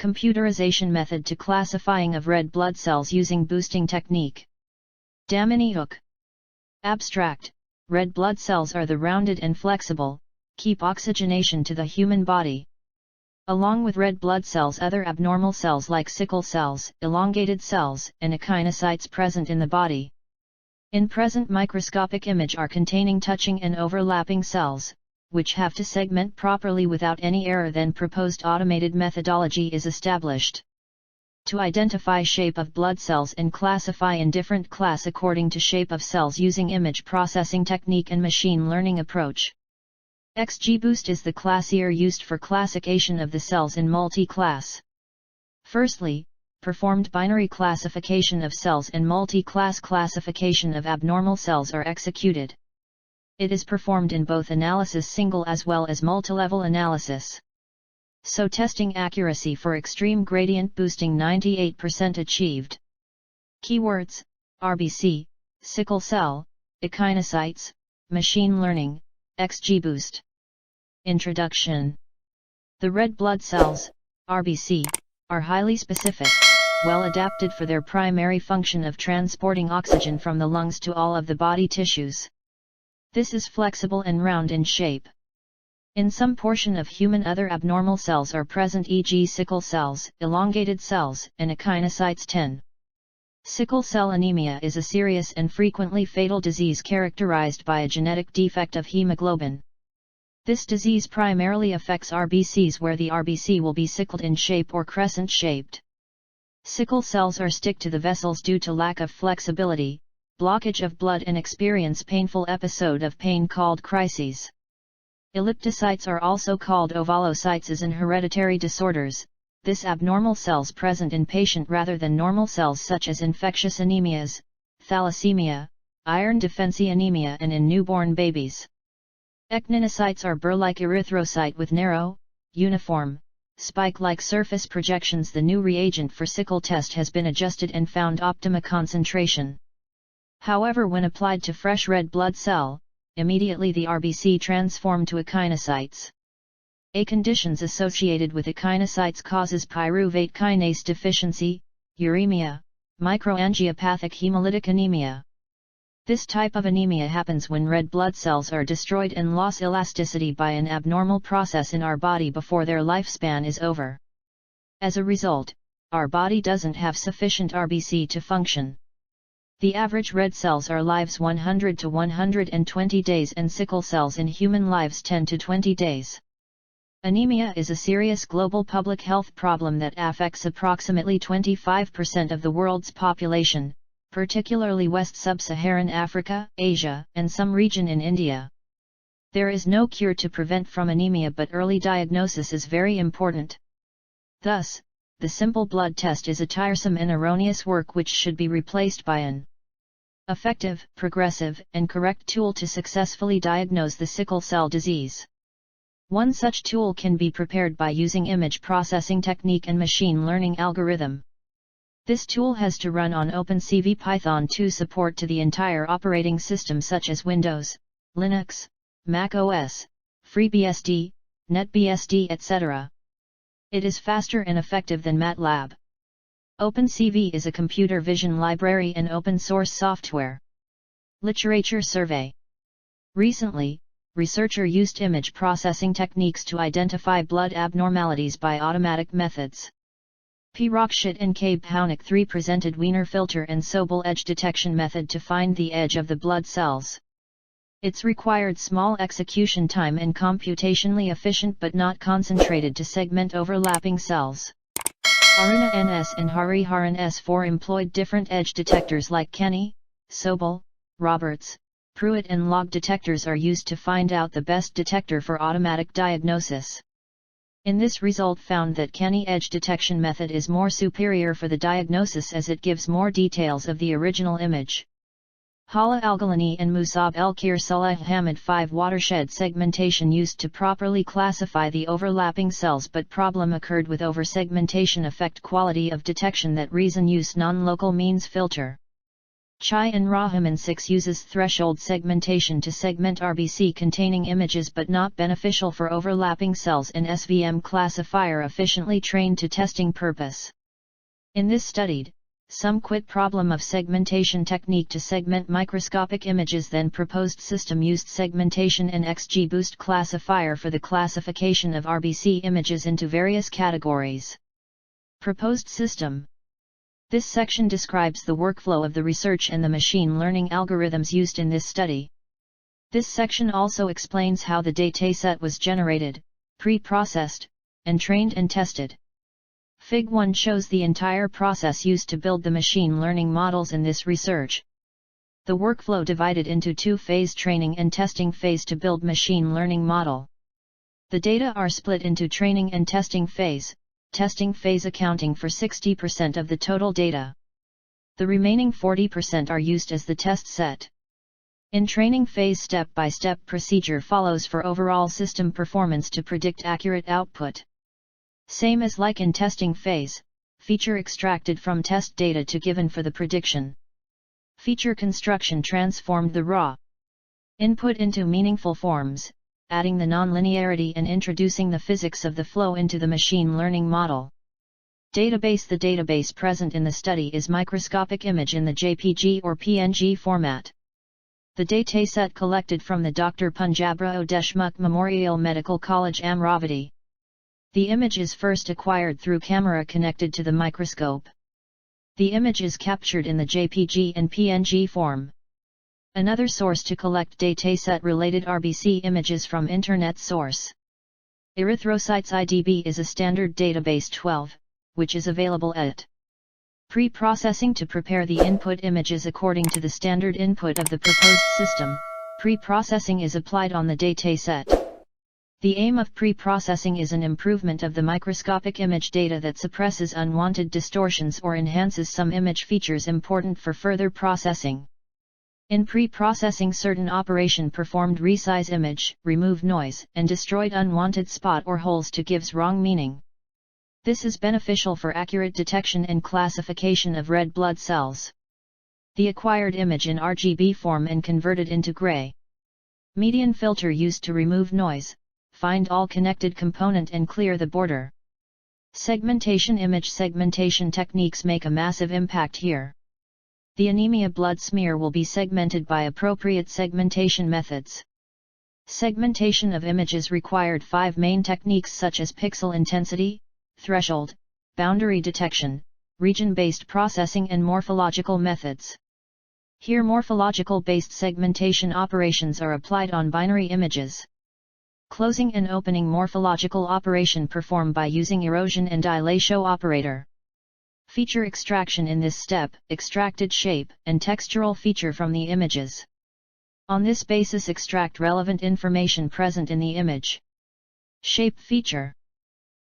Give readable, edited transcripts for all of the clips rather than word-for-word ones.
Computerization method to classifying of red blood cells using boosting technique. Damini Uike. Abstract: red blood cells are the rounded and flexible, keep oxygenation to the human body. Along with red blood cells, other abnormal cells like sickle cells, elongated cells, and echinocytes present in the body. In present microscopic image are containing touching and overlapping cells, which have to segment properly without any error. Then proposed automated methodology is established to identify shape of blood cells and classify in different class according to shape of cells using image processing technique and machine learning approach. XGBoost is the classier used for classification of the cells in multiclass. Firstly, performed binary classification of cells and multiclass classification of abnormal cells are executed. It is performed in both analysis single as well as multilevel analysis. So testing accuracy for extreme gradient boosting 98% achieved. Keywords: RBC, sickle cell, echinocytes, machine learning, XGBoost. Introduction. The red blood cells, RBC, are highly specific, well adapted for their primary function of transporting oxygen from the lungs to all of the body tissues. This is flexible and round in shape. In some portion of human other abnormal cells are present, e.g. sickle cells, elongated cells, and echinocytes. 10. Sickle cell anemia is a serious and frequently fatal disease characterized by a genetic defect of hemoglobin. This disease primarily affects RBCs, where the RBC will be sickled in shape or crescent-shaped. Sickle cells are stick to the vessels due to lack of flexibility, blockage of blood, and experience painful episode of pain called crises. Elliptocytes are also called ovalocytes as in hereditary disorders. This abnormal cells present in patient rather than normal cells such as infectious anemias, thalassemia, iron deficiency anemia, and in newborn babies. Ecninocytes are burr-like erythrocyte with narrow, uniform, spike-like surface projections. The new reagent for sickle test has been adjusted and found optima concentration. However, when applied to fresh red blood cell, immediately the RBC transform to echinocytes. A conditions associated with echinocytes causes pyruvate kinase deficiency, uremia, microangiopathic hemolytic anemia. This type of anemia happens when red blood cells are destroyed and lose elasticity by an abnormal process in our body before their lifespan is over. As a result, our body doesn't have sufficient RBC to function. The average red cells are lives 100 to 120 days and sickle cells in human lives 10 to 20 days. Anemia is a serious global public health problem that affects approximately 25% of the world's population, particularly West Sub-Saharan Africa, Asia, and some region in India. There is no cure to prevent from anemia, but early diagnosis is very important. Thus, the simple blood test is a tiresome and erroneous work which should be replaced by an effective, progressive, and correct tool to successfully diagnose the sickle cell disease. One such tool can be prepared by using image processing technique and machine learning algorithm. This tool has to run on OpenCV Python 2 support to the entire operating system such as Windows, Linux, Mac OS, FreeBSD, NetBSD, etc. It is faster and effective than MATLAB. OpenCV is a computer vision library and open source software. Literature survey. Recently, researcher used image processing techniques to identify blood abnormalities by automatic methods. P. Rockshit and K. Paunik 3 presented Wiener filter and Sobel edge detection method to find the edge of the blood cells. It's required small execution time and computationally efficient but not concentrated to segment overlapping cells. Aruna NS and Hariharan S4 employed different edge detectors like Kenny, Sobel, Roberts, Pruitt and log detectors are used to find out the best detector for automatic diagnosis. In this result found that Kenny edge detection method is more superior for the diagnosis as it gives more details of the original image. Hala Algalani and Musab El-Kir Salah Hamid 5 watershed segmentation used to properly classify the overlapping cells, but problem occurred with over-segmentation affect quality of detection. That reason use non-local means filter. Chai and Rahman 6 uses threshold segmentation to segment RBC containing images but not beneficial for overlapping cells and SVM classifier efficiently trained to testing purpose. In this studied, some quit problem of segmentation technique to segment microscopic images, then proposed system used segmentation and XGBoost classifier for the classification of RBC images into various categories. Proposed system. This section describes the workflow of the research and the machine learning algorithms used in this study. This section also explains how the dataset was generated, pre-processed, and trained and tested. Fig 1 shows the entire process used to build the machine learning models in this research. The workflow divided into two-phase training and testing phase to build machine learning model. The data are split into training and testing phase accounting for 60% of the total data. The remaining 40% are used as the test set. In training phase, step-by-step procedure follows for overall system performance to predict accurate output. Same as like in testing phase, feature extracted from test data to given for the prediction. Feature construction transformed the raw input into meaningful forms, adding the nonlinearity and introducing the physics of the flow into the machine learning model. Database. The database present in the study is microscopic image in the JPG or PNG format. The dataset collected from the Dr. Punjabrao Deshmukh Memorial Medical College, Amravati. The image is first acquired through camera connected to the microscope. The image is captured in the JPG and PNG form. Another source to collect dataset related RBC images from Internet source. Erythrocytes IDB is a standard database 12, which is available at pre-processing to prepare the input images according to the standard input of the proposed system. Pre-processing is applied on the dataset. The aim of pre-processing is an improvement of the microscopic image data that suppresses unwanted distortions or enhances some image features important for further processing. In pre-processing, certain operation performed resize image, remove noise, and destroyed unwanted spot or holes to gives wrong meaning. This is beneficial for accurate detection and classification of red blood cells. The acquired image in RGB form and converted into gray. Median filter used to remove noise, find all connected component and clear the border. Segmentation. Image segmentation techniques make a massive impact here. The anemia blood smear will be segmented by appropriate segmentation methods. Segmentation of images required 5 main techniques such as pixel intensity, threshold, boundary detection, region-based processing and morphological methods. Here morphological-based segmentation operations are applied on binary images. Closing and opening morphological operation performed by using erosion and dilation operator. Feature extraction. In this step, extracted shape and textural feature from the images. On this basis extract relevant information present in the image. Shape feature.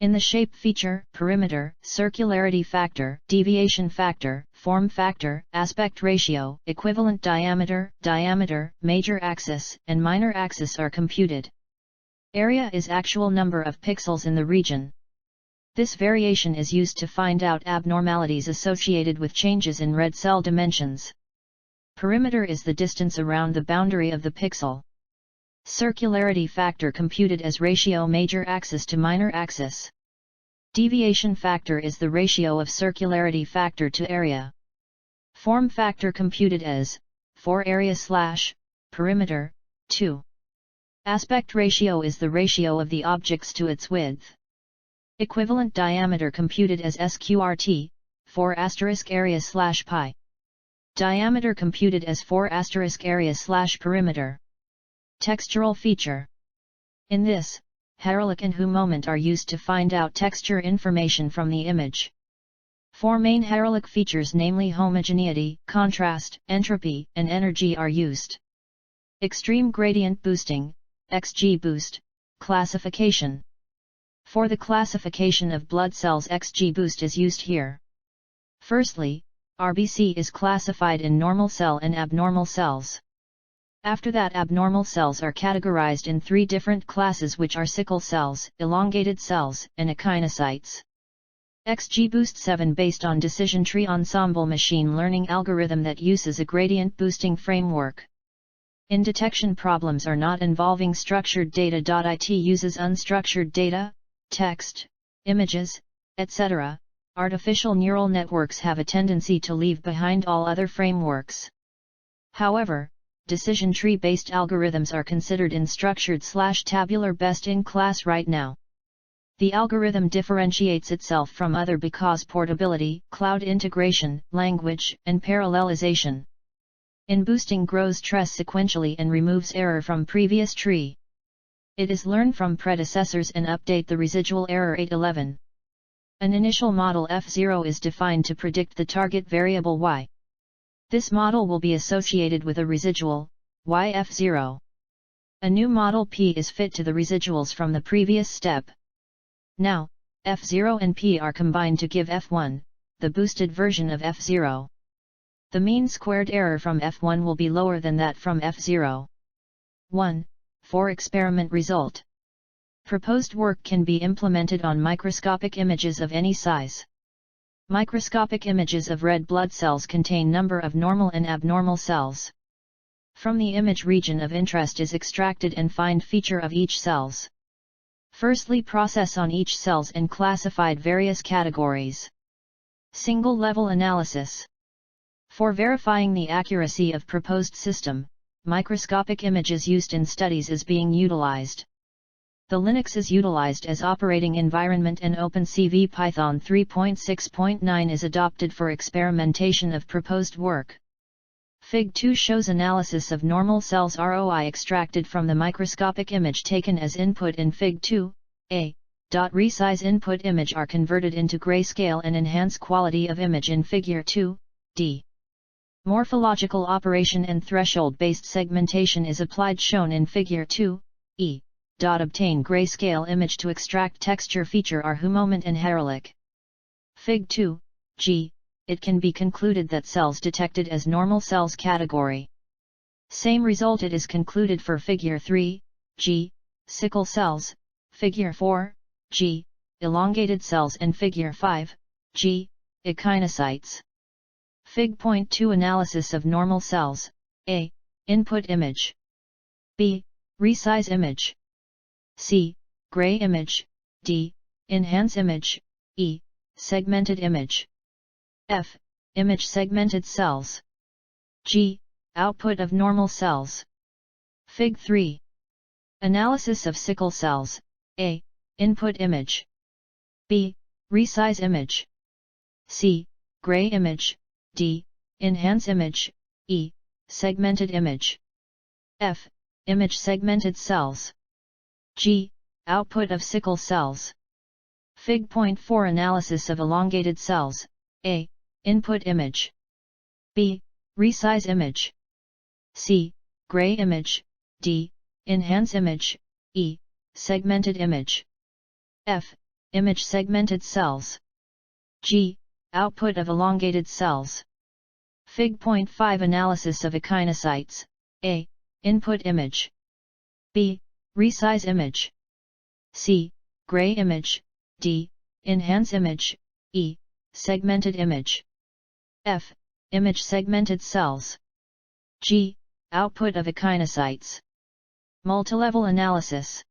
In the shape feature, perimeter, circularity factor, deviation factor, form factor, aspect ratio, equivalent diameter, major axis, and minor axis are computed. Area is actual number of pixels in the region. This variation is used to find out abnormalities associated with changes in red cell dimensions. Perimeter is the distance around the boundary of the pixel. Circularity factor computed as ratio major axis to minor axis. Deviation factor is the ratio of circularity factor to area. Form factor computed as 4 area/perimeter, 2. Aspect ratio is the ratio of the objects to its width. Equivalent diameter computed as SQRT, 4 *area/pi. Diameter computed as 4 *area/perimeter. Textural feature. In this, hydraulic and hue moment are used to find out texture information from the image. 4 main hydraulic features, namely homogeneity, contrast, entropy, and energy are used. Extreme gradient boosting, XGBoost, classification. For the classification of blood cells, XGBoost is used here. Firstly, RBC is classified in normal cell and abnormal cells. After that, abnormal cells are categorized in 3 different classes, which are sickle cells, elongated cells, and echinocytes. XGBoost 7 based on decision tree ensemble machine learning algorithm that uses a gradient boosting framework. In detection problems are not involving structured data. It uses unstructured data, text, images, etc. Artificial neural networks have a tendency to leave behind all other frameworks. However, decision tree-based algorithms are considered in structured/tabular best-in-class right now. The algorithm differentiates itself from other because portability, cloud integration, language, and parallelization. In boosting grows tress sequentially and removes error from previous tree. It is learn from predecessors and update the residual error 811. An initial model F0 is defined to predict the target variable y. This model will be associated with a residual, yF0. A new model P is fit to the residuals from the previous step. Now, F0 and P are combined to give F1, the boosted version of F0. The mean squared error from F1 will be lower than that from F0. 1. For experiment result. Proposed work can be implemented on microscopic images of any size. Microscopic images of red blood cells contain number of normal and abnormal cells. From the image region of interest is extracted and find feature of each cells. Firstly process on each cells and classified various categories. Single level analysis. For verifying the accuracy of proposed system, microscopic images used in studies is being utilized. The Linux is utilized as operating environment and OpenCV Python 3.6.9 is adopted for experimentation of proposed work. Fig 2 shows analysis of normal cells ROI extracted from the microscopic image taken as input in Fig 2. Resize input image are converted into grayscale and enhance quality of image in Figure 2. D. Morphological operation and threshold-based segmentation is applied shown in Figure 2. E. Obtain grayscale image to extract texture feature are moment and heraldic. Fig 2. G. It can be concluded that cells detected as normal cells category. Same result it is concluded for Figure 3. G. Sickle cells, Figure 4. G. Elongated cells and Figure 5. G. Echinocytes. Fig.2 Analysis of normal cells. A. Input image. B. Resize image. C. Gray image. D. Enhance image. E. Segmented image. F. Image segmented cells. G. Output of normal cells. Fig 3. Analysis of sickle cells. A. Input image. B. Resize image. C. Gray image. D. Enhance image. E. Segmented image. F. Image segmented cells. G. Output of sickle cells. Fig.4 Analysis of elongated cells. A. Input image. B. Resize image. C. Gray image. D. Enhance image. E. Segmented image. F. Image segmented cells. G. Output of elongated cells. Fig.5 Analysis of echinocytes. A. Input image. B. Resize image. C. Gray image. D. Enhance image. E. Segmented image. F. Image segmented cells. G. Output of echinocytes. Multilevel analysis.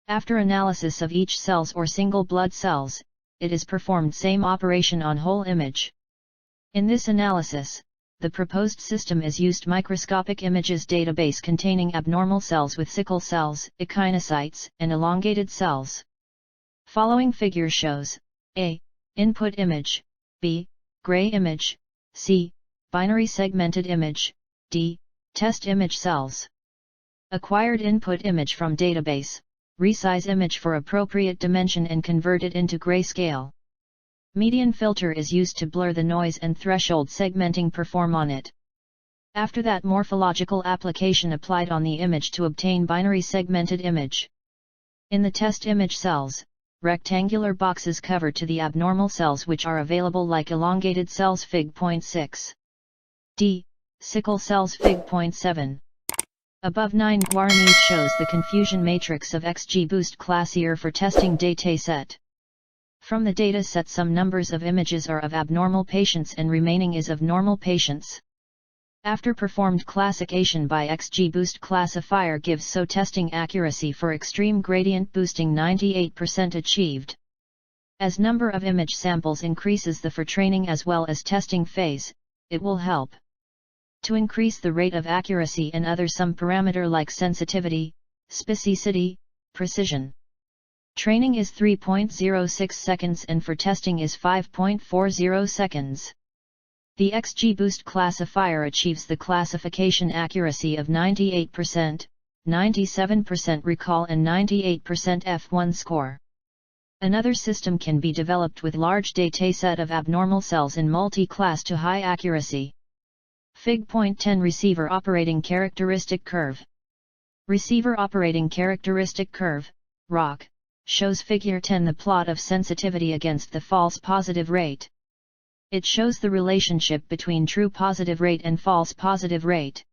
After analysis of each cells or single blood cells, it is performed same operation on whole image. In this analysis, the proposed system is used microscopic images database containing abnormal cells with sickle cells, echinocytes, and elongated cells. Following figure shows: A. Input image. B. Gray image. C. Binary segmented image. D. Test image cells. Acquired input image from database, resize image for appropriate dimension and convert it into grayscale. Median filter is used to blur the noise and threshold segmenting perform on it. After that, morphological application applied on the image to obtain binary segmented image. In the test image cells, rectangular boxes cover to the abnormal cells which are available like elongated cells Fig.6. D. Sickle cells Fig.7. Above 9 Guaraniz shows the confusion matrix of XGBoost classier for testing dataset. From the data set, some numbers of images are of abnormal patients and remaining is of normal patients. After performed classification by XGBoost classifier gives so testing accuracy for extreme gradient boosting 98% achieved. As number of image samples increases for training as well as testing phase, it will help to increase the rate of accuracy and other some parameter like sensitivity, specificity, precision. Training is 3.06 seconds and for testing is 5.40 seconds. The XGBoost classifier achieves the classification accuracy of 98%, 97% recall and 98% F1 score. Another system can be developed with large dataset of abnormal cells in multi-class to high accuracy. Fig.10 Receiver Operating Characteristic Curve. Receiver Operating Characteristic Curve, ROC, shows Figure 10 the plot of sensitivity against the false positive rate. It shows the relationship between true positive rate and false positive rate.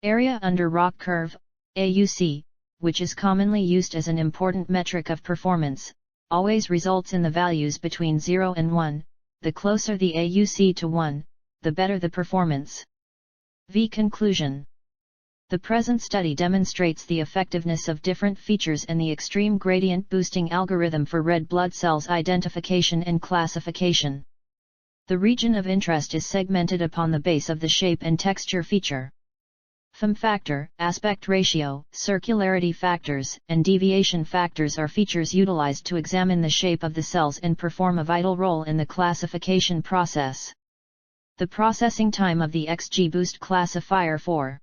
Area under ROC curve, AUC, which is commonly used as an important metric of performance, always results in the values between 0 and 1, the closer the AUC to 1, the better the performance. Conclusion. The present study demonstrates the effectiveness of different features and the extreme gradient boosting algorithm for red blood cells identification and classification. The region of interest is segmented upon the base of the shape and texture feature. Form factor, aspect ratio, circularity factors, and deviation factors are features utilized to examine the shape of the cells and perform a vital role in the classification process. The processing time of the XGBoost classifier for